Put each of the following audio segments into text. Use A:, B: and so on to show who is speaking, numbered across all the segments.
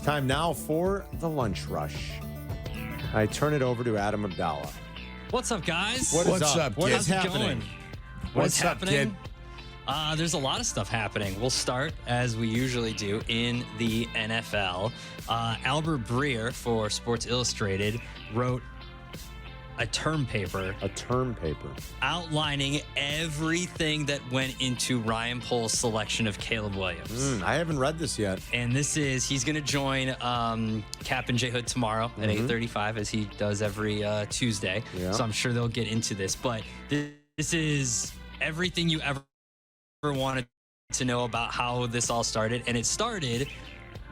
A: It's time now for the lunch rush. I turn it over to Adam Abdallah.
B: What's up, guys?
A: What's up,
B: What
A: kid?
B: is happening?
C: What's up,
B: happening? There's a lot of stuff happening. We'll start, as we usually do, in the NFL. Albert Breer for Sports Illustrated wrote a term paper outlining everything that went into Ryan Pohl's selection of Caleb Williams.
A: I haven't read this yet.
B: And he's going to join Cap and J Hood tomorrow at 8:35, as he does every Tuesday.
A: Yeah.
B: So I'm sure they'll get into this. But this is everything you ever wanted to know about how this all started. And it started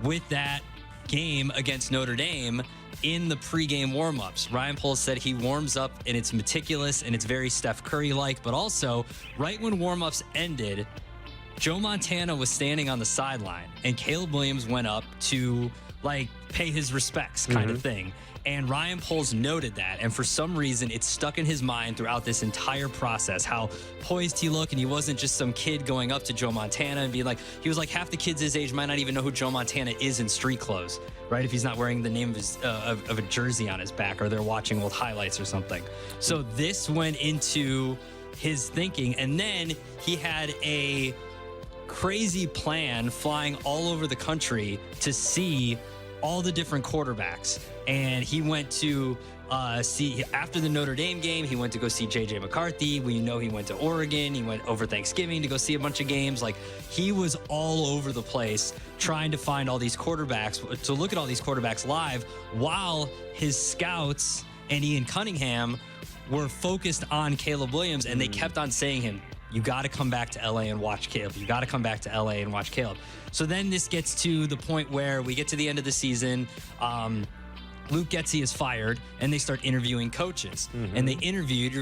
B: with that game against Notre Dame in the pregame warmups. Ryan Pohl said he warms up and it's meticulous and it's very Steph Curry-like, but also right when warmups ended, Joe Montana was standing on the sideline and Caleb Williams went up to pay his respects kind of thing. And Ryan Pohl's noted that, and for some reason, it's stuck in his mind throughout this entire process, how poised he looked, and he wasn't just some kid going up to Joe Montana and being like, he was like, half the kids his age might not even know who Joe Montana is in street clothes, right? If he's not wearing the name of his of a jersey on his back, or they're watching old highlights or something. So this went into his thinking, and then he had a crazy plan flying all over the country to see all the different quarterbacks. And he went to see, after the Notre Dame game, he went to go see J.J. McCarthy. We know he went to Oregon. He went over Thanksgiving to go see a bunch of games. He was all over the place trying to find all these quarterbacks, to look at all these quarterbacks live, while his scouts and Ian Cunningham were focused on Caleb Williams, and they kept on saying him, you got to come back to LA and watch Caleb. You got to come back to LA and watch Caleb. So then this gets to the point where we get to the end of the season. Luke Getsy is fired, and they start interviewing coaches. And they interviewed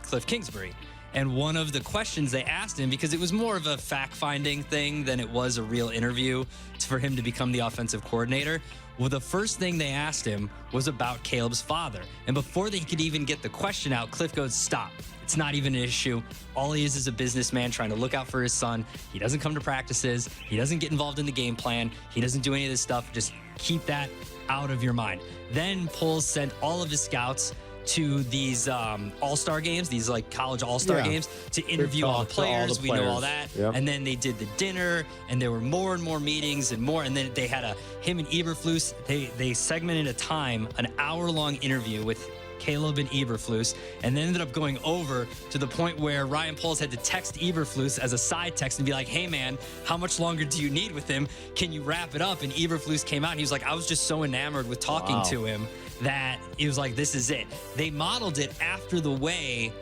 B: Cliff Kingsbury. And one of the questions they asked him, because it was more of a fact-finding thing than it was a real interview for him to become the offensive coordinator, well, the first thing they asked him was about Caleb's father. And before they could even get the question out, Cliff goes, stop. It's not even an issue. All he is a businessman trying to look out for his son. He doesn't come to practices. He doesn't get involved in the game plan. He doesn't do any of this stuff. Just keep that out of your mind. Then Pohl sent all of his scouts to these all-star games, these college all-star games, to interview all the players. We know all that. Yep. And then they did the dinner, and there were more and more meetings and more. And then they had him and Eberflus, they segmented a time, an hour-long interview with Caleb and Eberflus, and then ended up going over to the point where Ryan Pohl had to text Eberflus as a side text and be like, hey man, how much longer do you need with him? Can you wrap it up? And Eberflus came out and he was like, I was just so enamored with talking to him that he was like, this is it. They modeled it after the way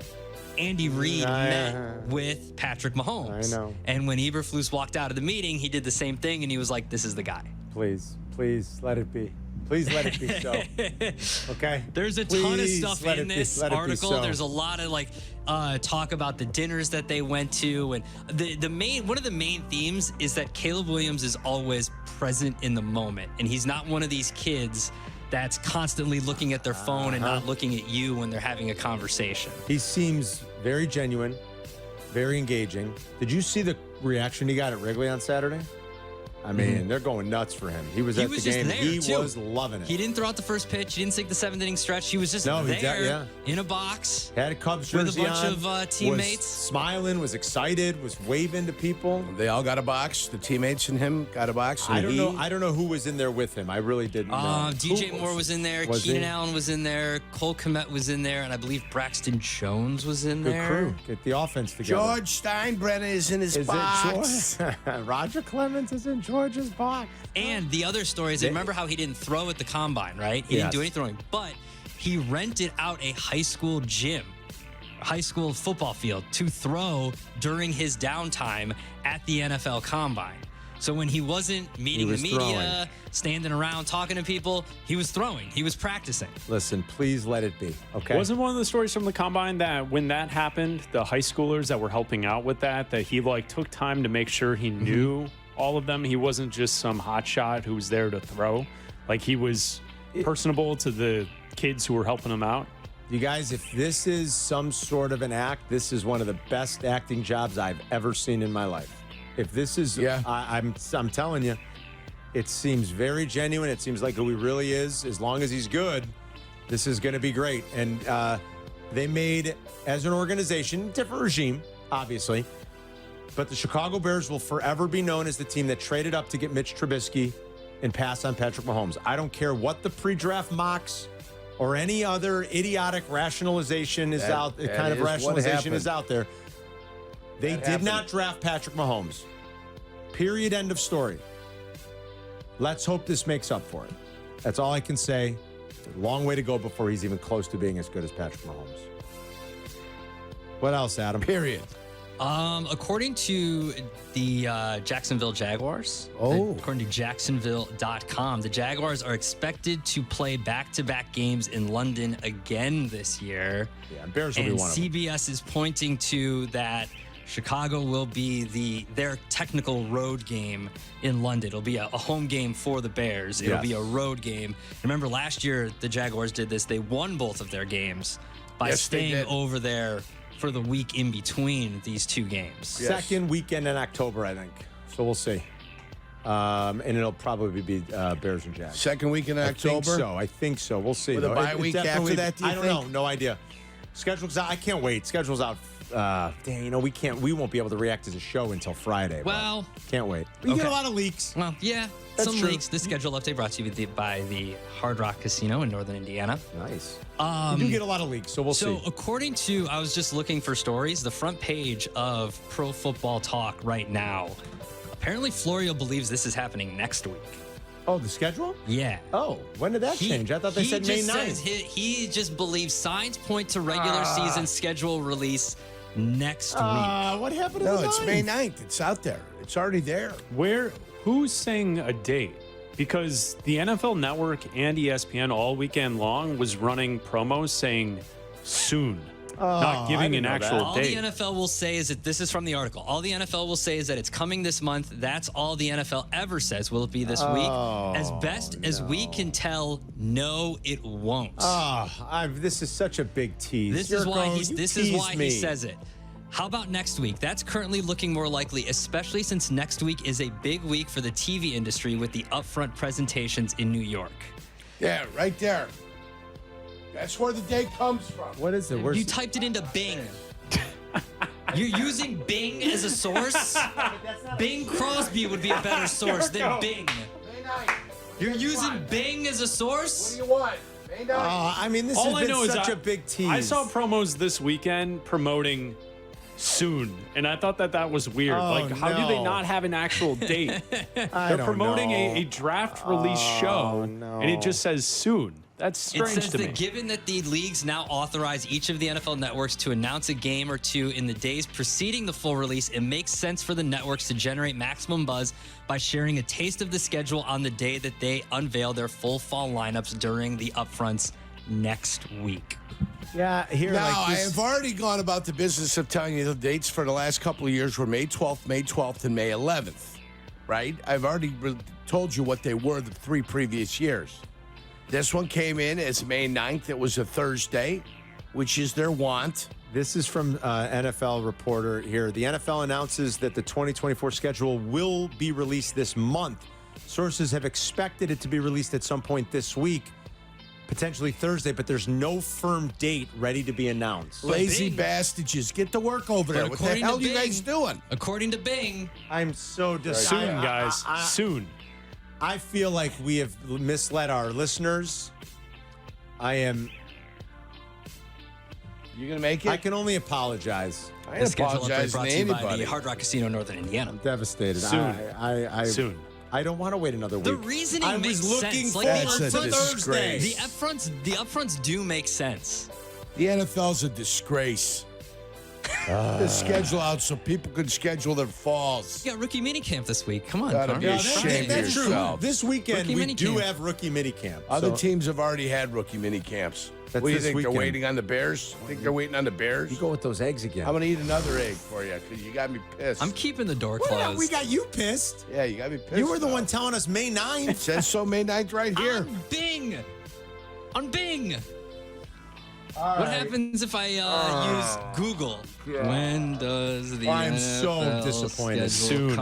B: Andy Reid met with Patrick Mahomes. I know. And when Eberflus walked out of the meeting, he did the same thing, and he was like, this is the guy.
A: Please let it be. Please let it be so. Okay?
B: There's a ton of stuff in this article. There's a lot of talk about the dinners that they went to, and one of the main themes is that Caleb Williams is always present in the moment, and he's not one of these kids that's constantly looking at their phone and not looking at you when they're having a conversation.
A: He seems very genuine, very engaging. Did you see the reaction he got at Wrigley on Saturday? I mean, they're going nuts for him. He was at the game. He was loving it.
B: He didn't throw out the first pitch. He didn't take the seventh inning stretch. He was just there in a box.
A: Had a Cubs jersey
B: with a bunch of teammates.
A: Was smiling, was excited, was waving to people.
C: They all got a box. The teammates and him got a box. And
A: I don't know who was in there with him. I really didn't know.
B: DJ Moore was in there. Keenan Allen was in there. Cole Kmet was in there. And I believe Braxton Jones was in there.
A: Good crew. Get the offense together.
C: George Steinbrenner is in his box.
A: Roger Clemens is in George's box.
B: And the other story is, remember how he didn't throw at the combine, right? He didn't do any throwing, but he rented out a high school gym, high school football field, to throw during his downtime at the NFL combine. So when he wasn't meeting the media, standing around talking to people, he was throwing. He was practicing.
A: Listen, please let it be, okay?
D: Wasn't one of the stories from the combine that when that happened, the high schoolers that were helping out with that he took time to make sure he knew all of them? He wasn't just some hotshot who was there to throw. He was personable to the kids who were helping him out.
A: You guys, if this is some sort of an act, this is one of the best acting jobs I've ever seen in my life. If this is, I'm telling you, It seems very genuine. It seems like who he really is. As long as he's good, this is going to be great. And they made, as an organization, different regime, obviously, but the Chicago Bears will forever be known as the team that traded up to get Mitch Trubisky and pass on Patrick Mahomes. I don't care what the pre-draft mocks or any other idiotic rationalization is out there. They did not draft Patrick Mahomes. Period. End of story. Let's hope this makes up for it. That's all I can say. It's a long way to go before he's even close to being as good as Patrick Mahomes. What else, Adam?
C: Period.
B: According to the Jacksonville Jaguars, according to Jacksonville.com, the Jaguars are expected to play back-to-back games in London again this year.
A: Yeah, Bears will be one of them.
B: CBS is pointing to that Chicago will be their technical road game in London. It'll be a home game for the Bears. It'll be a road game. Remember, last year the Jaguars did this. They won both of their games by staying over there for the week in between these two games.
A: Yes. Second weekend in October, I think. So we'll see. And it'll probably be Bears and Jags.
C: Second week in October?
A: I think so. We'll see.
C: With a bye week after that, do you think?
A: I don't know. No idea. Schedule's out. I can't wait. Schedule's out. We won't be able to react as a show until Friday.
B: Well,
A: can't wait. We get a lot of leaks.
B: Well, yeah,
A: That's
B: some
A: true.
B: leaks. This schedule update brought to you by the Hard Rock Casino in Northern Indiana.
A: Nice. We do get a lot of leaks, so we'll see.
B: So according to, I was just looking for stories, the front page of Pro Football Talk right now, apparently Florio believes this is happening next week.
A: Oh, the schedule?
B: Yeah.
A: Oh, when did that change? I thought they said May 9th.
B: He just believes signs point to regular season schedule release next week.
A: What happened to the 9th?
C: No, it's May 9th. It's out there. It's already there.
D: Who's saying a date? Because the NFL Network and ESPN all weekend long was running promos saying soon, not giving an actual date.
B: All the NFL will say is that this is from the article. All the NFL will say is that it's coming this month. That's all the NFL ever says. Will it be this week? As best as we can tell, no, it won't.
A: This is such a big tease.
B: This is why he says it. How about next week? That's currently looking more likely, especially since next week is a big week for the TV industry with the upfront presentations in New York.
C: Yeah, right there. That's where the date comes from.
A: What is it?
B: You typed it into Bing. You're using Bing as a source? Bing Crosby would be a better source than Bing.
C: May 9th.
B: You're using Bing as a source?
C: What do you want? May 9th.
A: This has been such a big tease.
D: I saw promos this weekend promoting soon, and I thought that was weird. How do they not have an actual date? They're promoting a draft release show, and it just says soon. That's strange
B: it says
D: to me.
B: that given that the leagues now authorize each of the NFL networks to announce a game or two in the days preceding the full release, it makes sense for the networks to generate maximum buzz by sharing a taste of the schedule on the day that they unveil their full fall lineups during the upfronts next week.
A: Yeah,
C: I have already gone about the business of telling you the dates for the last couple of years were May 12th, and May 11th, right? I've already told you what they were the 3 previous years. This one came in as May 9th. It was a Thursday, which is their want.
A: This is from NFL reporter here. The NFL announces that the 2024 schedule will be released this month. Sources have expected it to be released at some point this week, potentially Thursday, but there's no firm date ready to be announced.
C: Lazy bastards, get to work over there. What the hell are you guys doing?
B: According to Bing.
A: I'm so disappointed.
D: Soon, guys. Soon.
A: I feel like we have misled our listeners.
C: You gonna make it?
A: I can only apologize.
C: I ain't apologizing to
B: brought to you by
C: anybody.
B: the Hard Rock Casino, Northern Indiana.
A: I'm devastated.
D: Soon.
A: Soon. I don't want to wait another week.
B: The reasoning makes sense.
A: I was looking
C: That's
A: forward
C: a
A: to Thursday.
C: disgrace.
B: The upfronts do make sense.
C: The NFL's a disgrace. The schedule out so people can schedule their falls.
B: You got rookie minicamp this week. Come on,
C: Gotta
B: Carm.
C: be ashamed of
A: That's true.
C: yourself.
A: This weekend,
B: Rookie
A: we do
B: minicamp.
A: have rookie minicamp.
C: Other teams have already had rookie mini camps.
A: That's
C: What do you
A: this
C: think?
A: weekend.
C: They're waiting on the Bears? Think they're waiting on the Bears?
A: You go with those eggs again.
C: I'm going to eat another egg for you because you got me pissed.
B: I'm keeping the door
A: Well,
B: closed.
A: we got you pissed.
C: Yeah, you got me pissed.
A: You were the
C: though.
A: one telling us May 9th.
C: Says so May 9th right here.
B: On Bing. What happens if I use Google? When does the
A: I'm
B: NFL
A: so disappointed.
B: schedule
D: Soon.
B: come